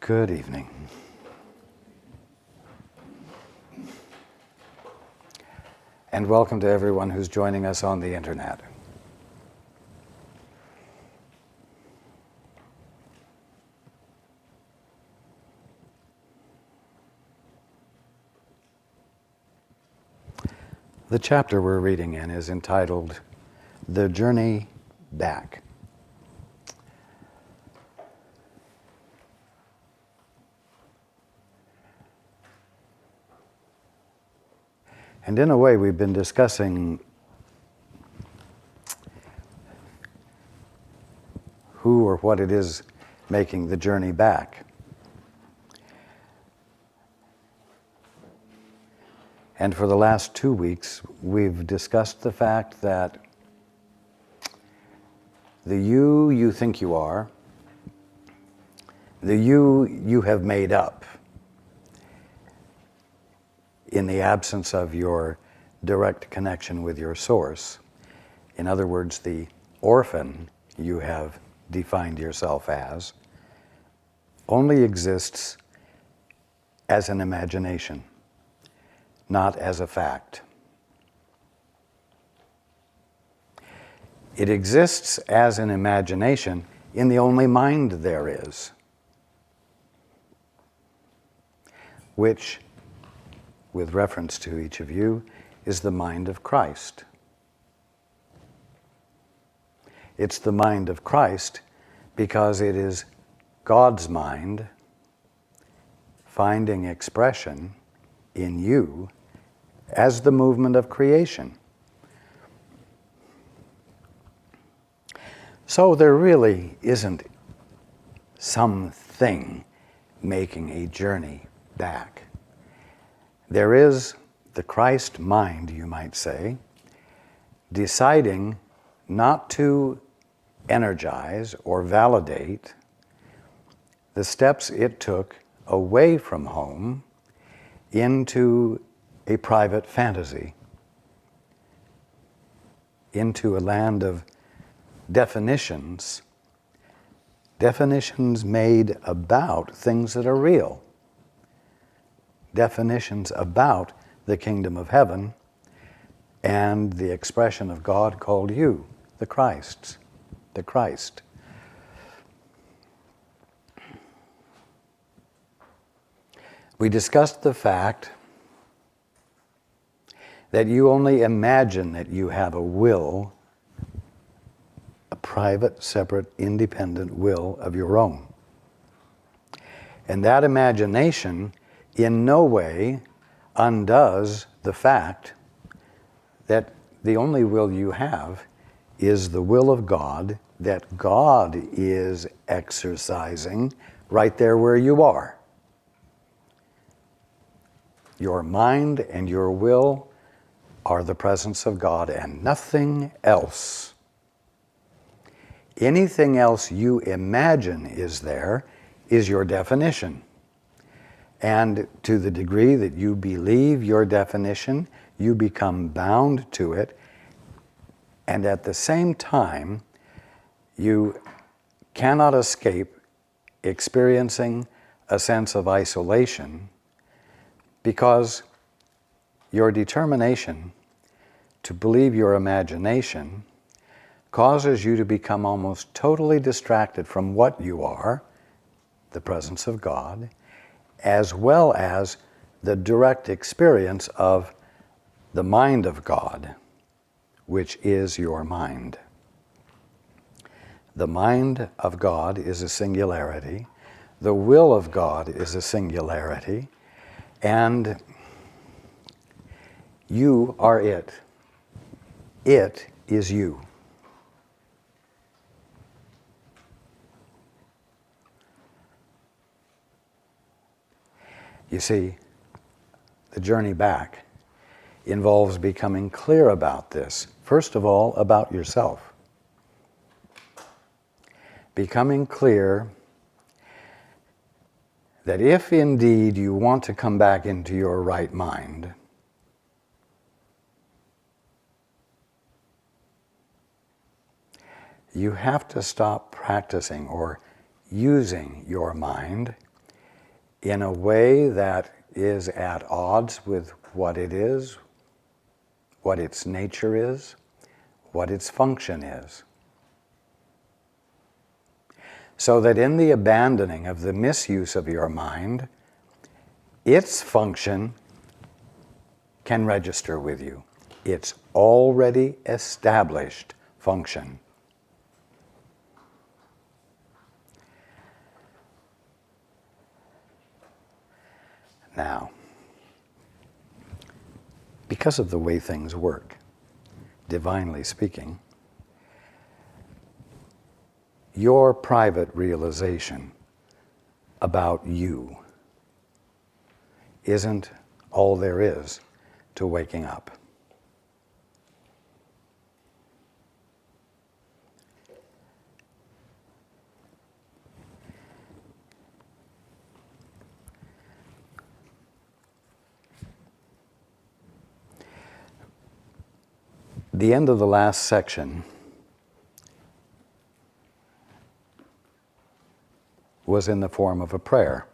Good evening. And welcome to everyone who's joining us on the internet. The chapter we're reading in is entitled The Journey Back. And in a way, we've been discussing who or what it is making the journey back. And for the last 2 weeks, we've discussed the fact that the you think you are, the you have made up, in the absence of your direct connection with your source. In other words, the orphan you have defined yourself as only exists as an imagination, not as a fact. It exists as an imagination in the only mind there is, which, with reference to each of you, is the mind of Christ. It's the mind of Christ because it is God's mind finding expression in you as the movement of creation. So there really isn't something making a journey back. There is the Christ mind, you might say, deciding not to energize or validate the steps it took away from home into a private fantasy, into a land of definitions made about things that are real. Definitions about the kingdom of heaven and the expression of God called you, the Christ. We discussed the fact that you only imagine that you have a will, a private, separate, independent will of your own. And that imagination in no way undoes the fact that the only will you have is the will of God that God is exercising right there where you are. Your mind and your will are the presence of God and nothing else. Anything else you imagine is there is your definition. And to the degree that you believe your definition, you become bound to it. And at the same time, you cannot escape experiencing a sense of isolation because your determination to believe your imagination causes you to become almost totally distracted from what you are, the presence of God, as well as the direct experience of the mind of God, which is your mind. The mind of God is a singularity. The will of God is a singularity. And you are it. It is you. You see, the journey back involves becoming clear about this. First of all, about yourself. Becoming clear that if indeed you want to come back into your right mind, you have to stop practicing or using your mind in a way that is at odds with what it is, what its nature is, what its function is. So that in the abandoning of the misuse of your mind, its function can register with you. Its already established function. Now, because of the way things work, divinely speaking, your private realization about you isn't all there is to waking up. The end of the last section was in the form of a prayer.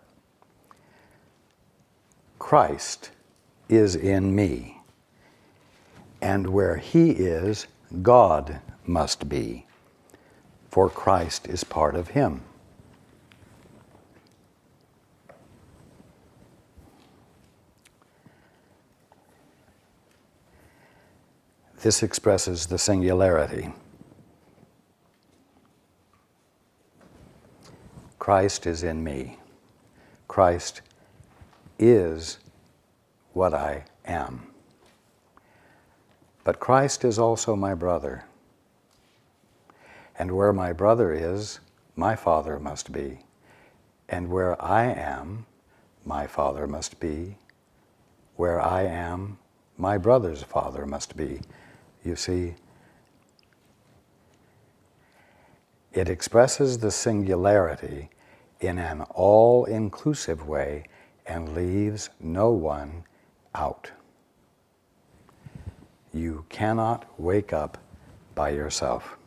Christ is in me, and where He is, God must be, for Christ is part of Him. This expresses the singularity. Christ is in me. Christ is what I am. But Christ is also my brother. And where my brother is, my Father must be. And where I am, my Father must be. Where I am, my brother's Father must be. You see, it expresses the singularity in an all-inclusive way and leaves no one out. You cannot wake up by yourself.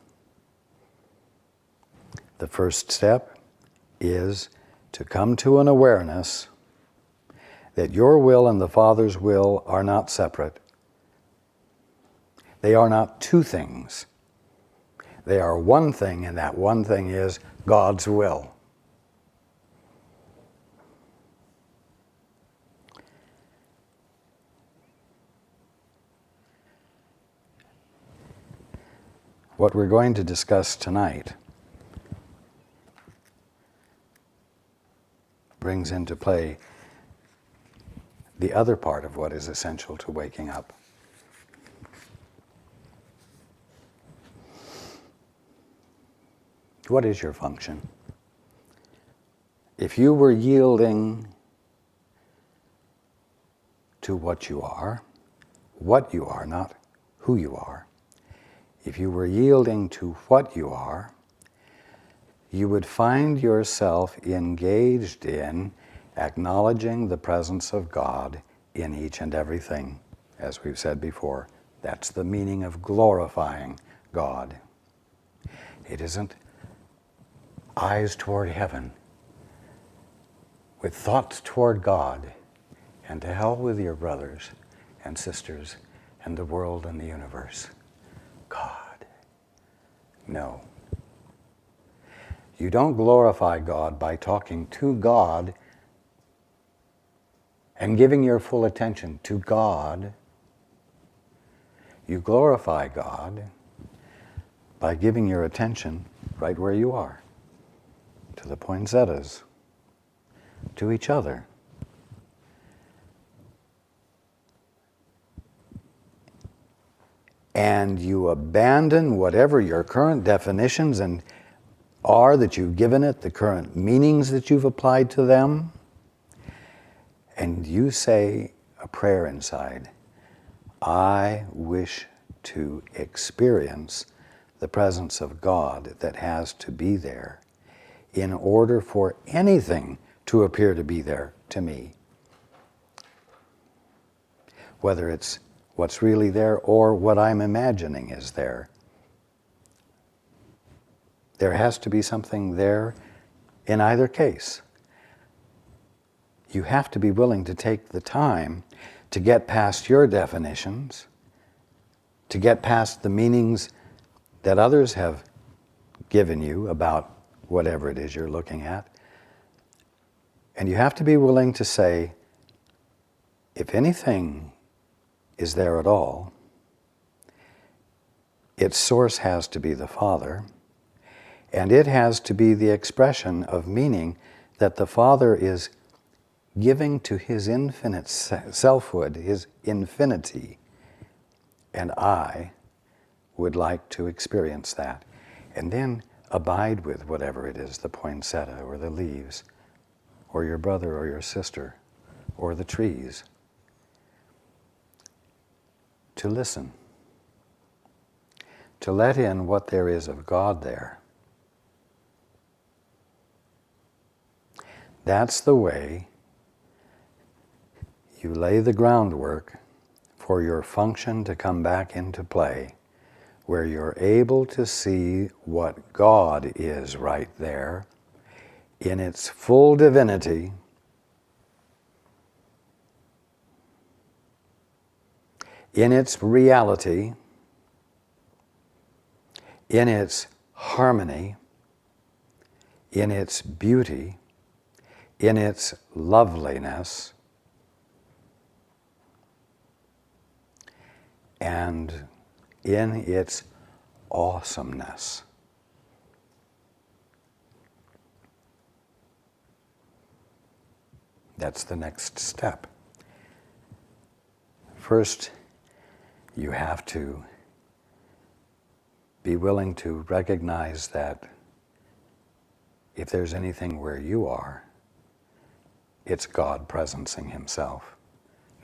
The first step is to come to an awareness that your will and the Father's will are not separate. They are not two things. They are one thing, and that one thing is God's will. What we're going to discuss tonight brings into play the other part of what is essential to waking up. What is your function? If you were yielding to what you are, not who you are, if you were yielding to what you are, you would find yourself engaged in acknowledging the presence of God in each and everything, as we've said before. That's the meaning of glorifying God. It isn't eyes toward heaven, with thoughts toward God, and to hell with your brothers and sisters and the world and the universe. God. No. You don't glorify God by talking to God and giving your full attention to God. You glorify God by giving your attention right where you are, to the poinsettias, to each other. And you abandon whatever your current definitions and are that you've given it, the current meanings that you've applied to them, and you say a prayer inside. I wish to experience the presence of God that has to be there in order for anything to appear to be there to me. Whether it's what's really there or what I'm imagining is there. There has to be something there in either case. you have to be willing to take the time to get past your definitions, to get past the meanings that others have given you about whatever it is you're looking at. And you have to be willing to say, if anything is there at all, its source has to be the Father, and it has to be the expression of meaning that the Father is giving to his infinite selfhood, his infinity, and I would like to experience that. And then abide with whatever it is, the poinsettia or the leaves, or your brother or your sister, or the trees. To listen. To let in what there is of God there. That's the way you lay the groundwork for your function to come back into play, where you're able to see what God is right there in its full divinity, in its reality, in its harmony, in its beauty, in its loveliness, and in its awesomeness. That's the next step. First, you have to be willing to recognize that if there's anything where you are, it's God presencing himself,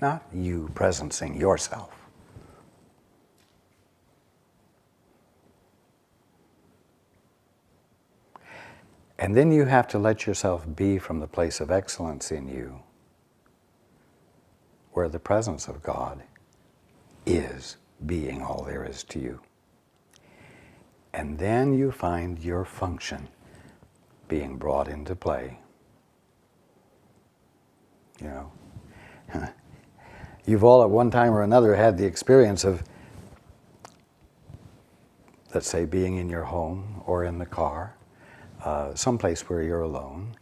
not you presencing yourself. And then you have to let yourself be from the place of excellence in you, where the presence of God is being all there is to you. And then you find your function being brought into play. You know, you've all at one time or another had the experience of, let's say, being in your home or in the car, someplace where you're alone,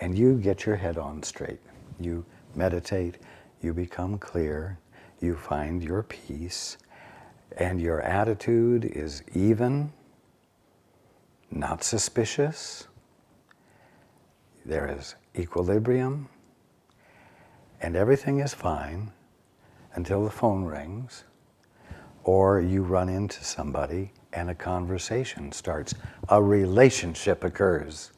and you get your head on straight. You meditate, you become clear, you find your peace, and your attitude is even, not suspicious. There is equilibrium, and everything is fine until the phone rings, or you run into somebody and a conversation starts. A relationship occurs.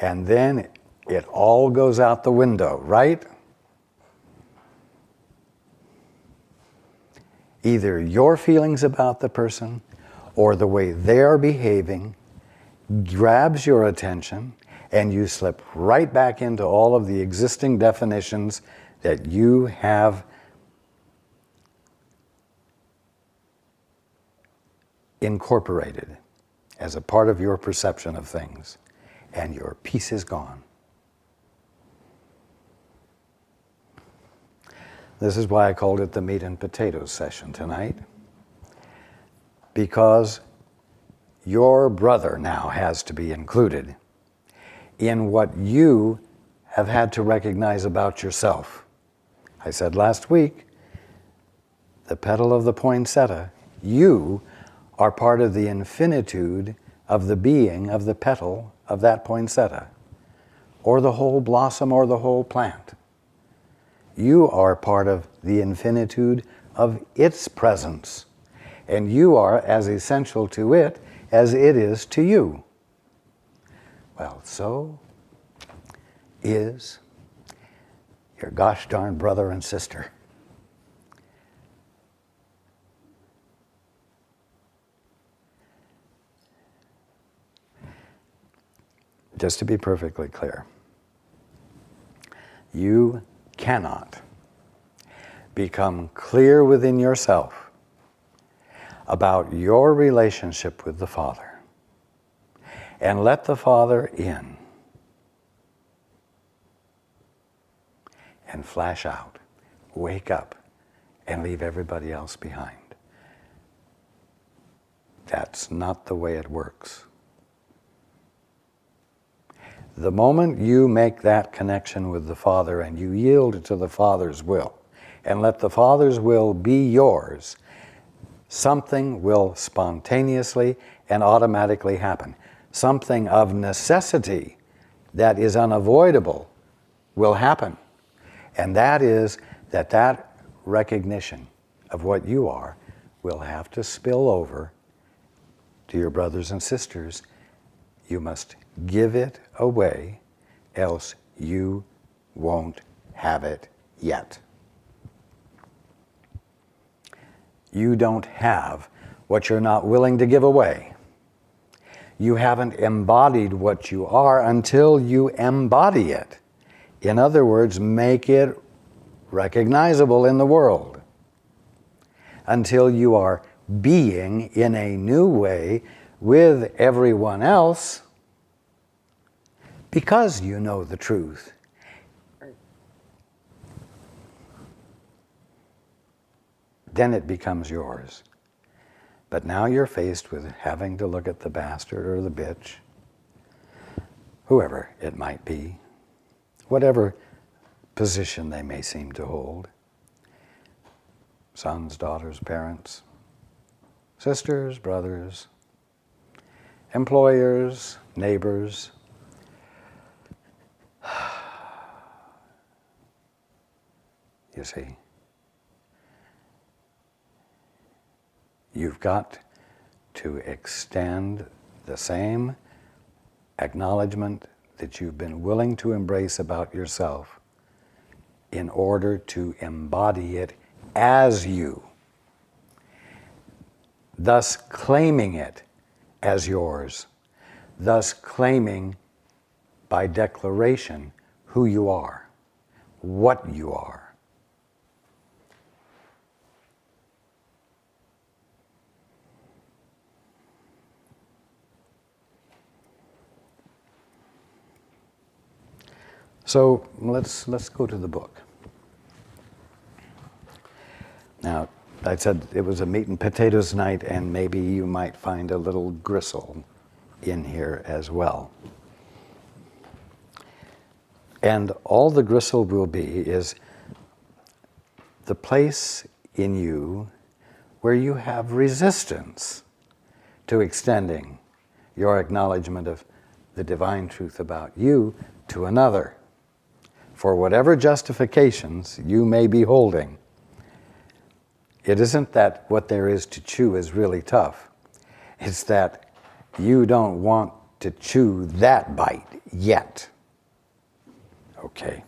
And then it all goes out the window, right? Either your feelings about the person or the way they're behaving grabs your attention, and you slip right back into all of the existing definitions that you have incorporated as a part of your perception of things, and your peace is gone. This is why I called it the meat and potatoes session tonight, because your brother now has to be included in what you have had to recognize about yourself. I said last week, the petal of the poinsettia, you are part of the infinitude of the being of the petal of that poinsettia, or the whole blossom or the whole plant. You are part of the infinitude of its presence, and you are as essential to it as it is to you. Well, so is your gosh darn brother and sister. Just to be perfectly clear, you cannot become clear within yourself about your relationship with the Father and let the Father in and flash out, wake up, and leave everybody else behind. That's not the way it works. The moment you make that connection with the Father and you yield to the Father's will, and let the Father's will be yours, something will spontaneously and automatically happen. Something of necessity that is unavoidable will happen. And that is that recognition of what you are will have to spill over to your brothers and sisters. You must give it away, else you won't have it yet. You don't have what you're not willing to give away. You haven't embodied what you are until you embody it. In other words, make it recognizable in the world. Until you are being in a new way with everyone else because you know the truth. Then it becomes yours. But now you're faced with having to look at the bastard or the bitch, whoever it might be, whatever position they may seem to hold. Sons, daughters, parents, sisters, brothers, employers, neighbors. You see, you've got to extend the same acknowledgement that you've been willing to embrace about yourself in order to embody it as you, thus claiming it as yours, thus claiming by declaration who you are, what you are. So let's go to the book. Now, I said it was a meat and potatoes night, and maybe you might find a little gristle in here as well. And all the gristle will be is the place in you where you have resistance to extending your acknowledgement of the divine truth about you to another, for whatever justifications you may be holding. It isn't that what there is to chew is really tough. It's that you don't want to chew that bite yet. Okay.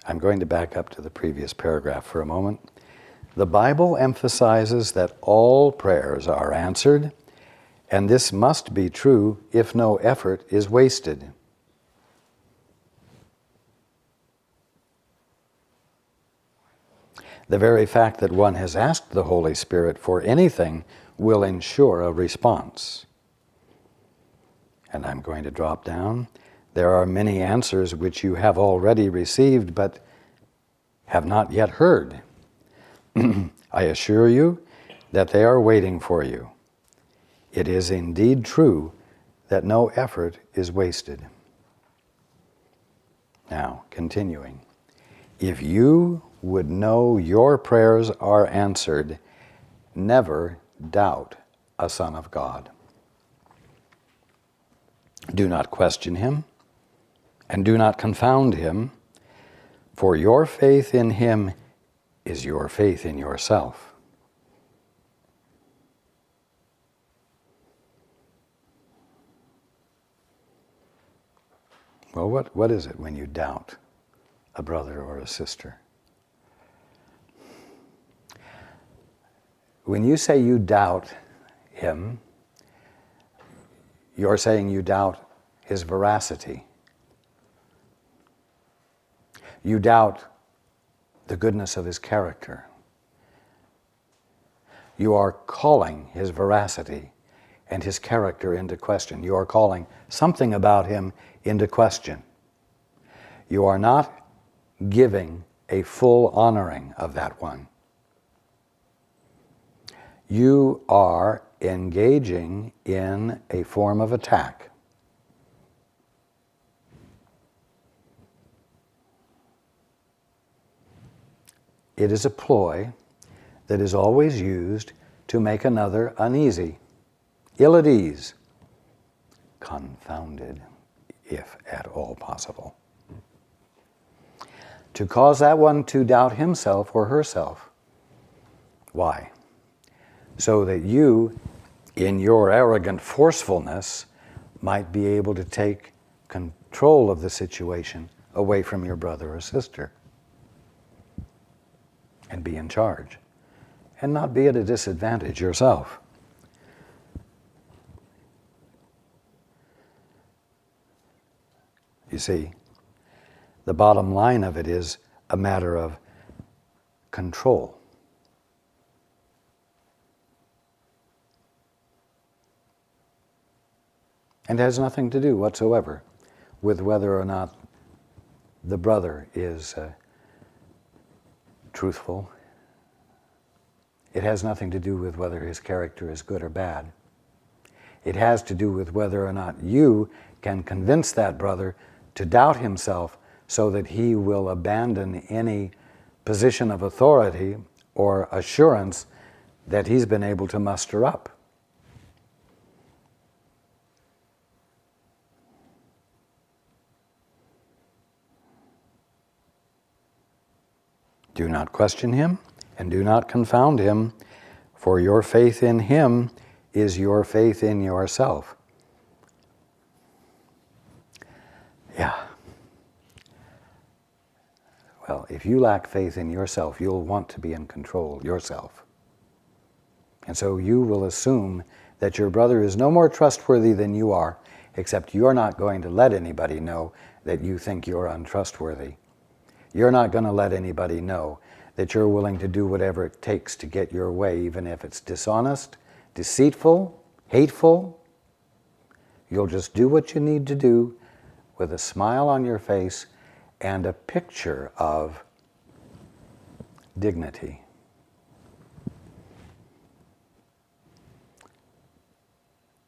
I'm going to back up to the previous paragraph for a moment. The Bible emphasizes that all prayers are answered, and this must be true if no effort is wasted. The very fact that one has asked the Holy Spirit for anything will ensure a response. And I'm going to drop down. There are many answers which you have already received but have not yet heard. I assure you that they are waiting for you. It is indeed true that no effort is wasted. Now, continuing. If you would know your prayers are answered, never doubt a Son of God. Do not question him, and do not confound him, for your faith in him is your faith in yourself. Well, what is it when you doubt a brother or a sister? When you say you doubt him, you're saying you doubt his veracity. You doubt the goodness of his character. You are calling his veracity and his character into question. You are calling something about him into question. You are not giving a full honoring of that one. You are engaging in a form of attack. It is a ploy that is always used to make another uneasy, ill at ease, confounded, if at all possible. To cause that one to doubt himself or herself. Why? So that you, in your arrogant forcefulness, might be able to take control of the situation away from your brother or sister and be in charge and not be at a disadvantage yourself. You see, the bottom line of it is a matter of control. And has nothing to do whatsoever with whether or not the brother is truthful. It has nothing to do with whether his character is good or bad. It has to do with whether or not you can convince that brother to doubt himself so that he will abandon any position of authority or assurance that he's been able to muster up. Do not question him and do not confound him, for your faith in him is your faith in yourself. Yeah. Well, if you lack faith in yourself, you'll want to be in control yourself. And so you will assume that your brother is no more trustworthy than you are, except you're not going to let anybody know that you think you're untrustworthy. You're not going to let anybody know that you're willing to do whatever it takes to get your way, even if it's dishonest, deceitful, hateful. You'll just do what you need to do with a smile on your face and a picture of dignity.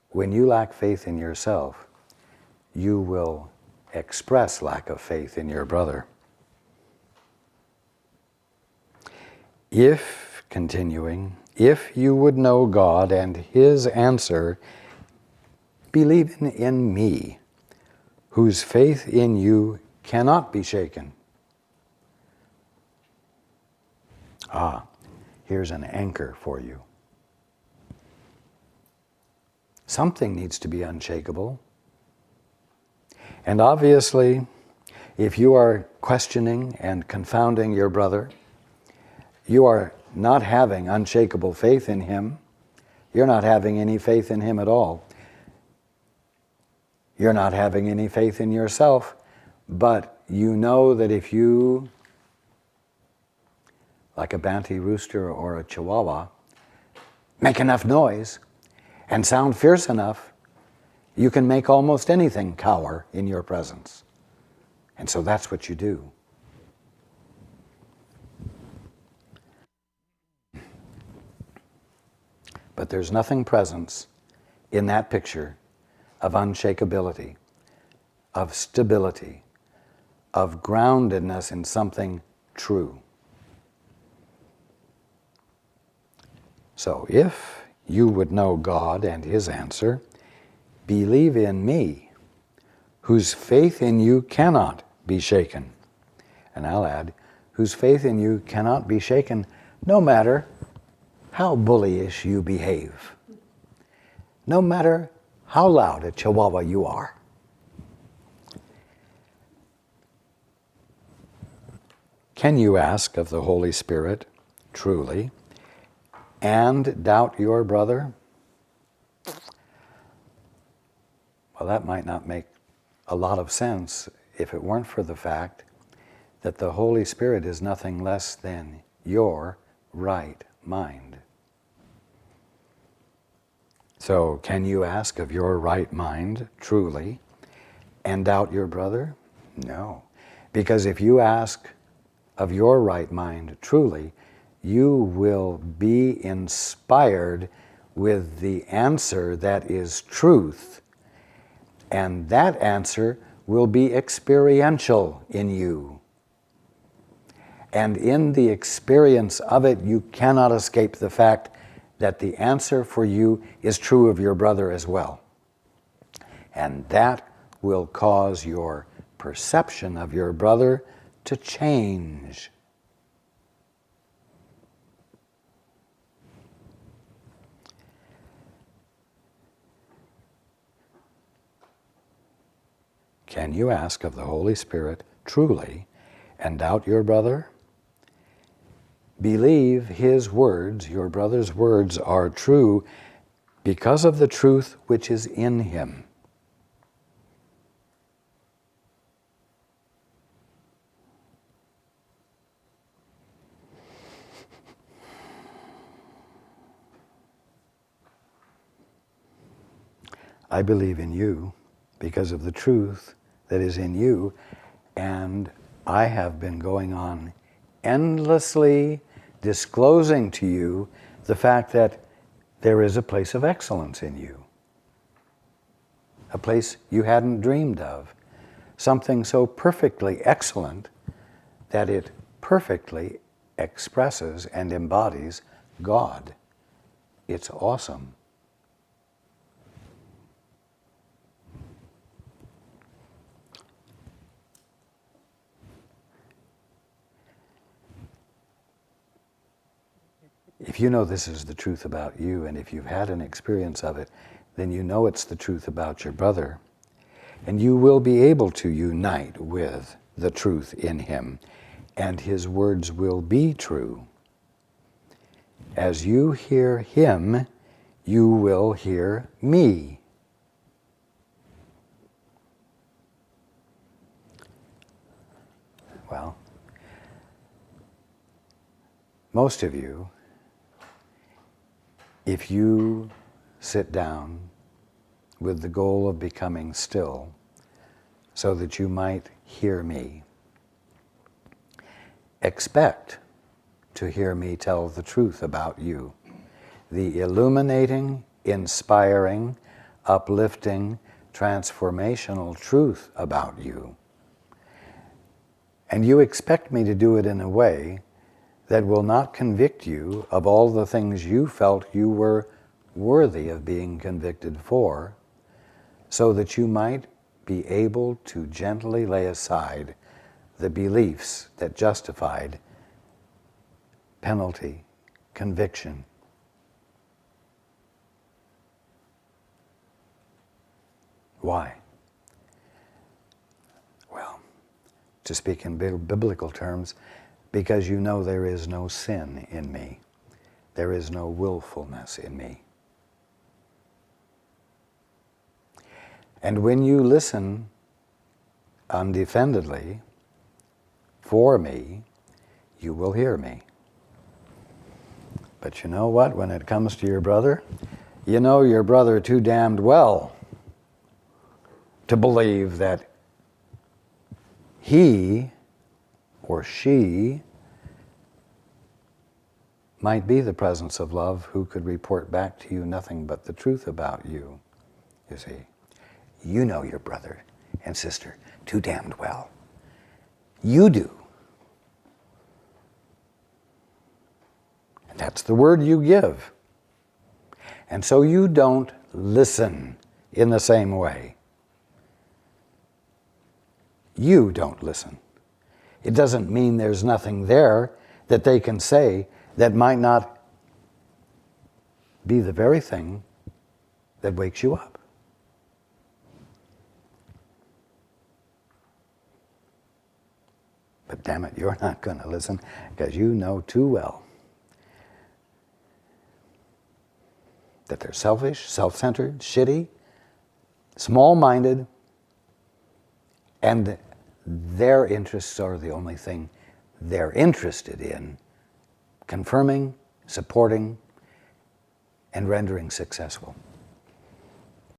When you lack faith in yourself, you will express lack of faith in your brother. If, continuing, if you would know God and his answer, believe in me, whose faith in you cannot be shaken. Here's an anchor for you. Something needs to be unshakable. And obviously, if you are questioning and confounding your brother, you are not having unshakable faith in him. You're not having any faith in him at all. You're not having any faith in yourself, but you know that if you, like a banty rooster or a chihuahua, make enough noise and sound fierce enough, you can make almost anything cower in your presence. And so that's what you do. But there's nothing present in that picture of unshakability, of stability, of groundedness in something true. So if you would know God and his answer, believe in me, whose faith in you cannot be shaken. And I'll add, whose faith in you cannot be shaken no matter how bullyish you behave, no matter how loud a chihuahua you are. Can you ask of the Holy Spirit, truly, and doubt your brother? Well, that might not make a lot of sense if it weren't for the fact that the Holy Spirit is nothing less than your right mind. So, can you ask of your right mind truly and doubt your brother? No. Because if you ask of your right mind truly, you will be inspired with the answer that is truth, and that answer will be experiential in you. And in the experience of it, you cannot escape the fact that the answer for you is true of your brother as well. And that will cause your perception of your brother to change. Can you ask of the Holy Spirit truly and doubt your brother? Believe his words, your brother's words, are true because of the truth which is in him. I believe in you because of the truth that is in you, and I have been going on endlessly disclosing to you the fact that there is a place of excellence in you, a place you hadn't dreamed of, something so perfectly excellent that it perfectly expresses and embodies God. It's awesome. If you know this is the truth about you, and if you've had an experience of it, then you know it's the truth about your brother. And you will be able to unite with the truth in him, and his words will be true. As you hear him, you will hear me. Well, most of you, if you sit down with the goal of becoming still so that you might hear me, expect to hear me tell the truth about you, the illuminating, inspiring, uplifting, transformational truth about you. And you expect me to do it in a way that will not convict you of all the things you felt you were worthy of being convicted for, so that you might be able to gently lay aside the beliefs that justified penalty, conviction. Why? Well, to speak in biblical terms, because you know there is no sin in me. There is no willfulness in me. And when you listen undefendedly for me, you will hear me. But you know what? When it comes to your brother, you know your brother too damned well to believe that he or she might be the presence of love who could report back to you nothing but the truth about you, you see. You know your brother and sister too damned well. You do. And that's the word you give. And so you don't listen in the same way. You don't listen. It doesn't mean there's nothing there that they can say that might not be the very thing that wakes you up. But damn it, you're not going to listen because you know too well that they're selfish, self-centered, shitty, small-minded, and their interests are the only thing they're interested in confirming, supporting, and rendering successful.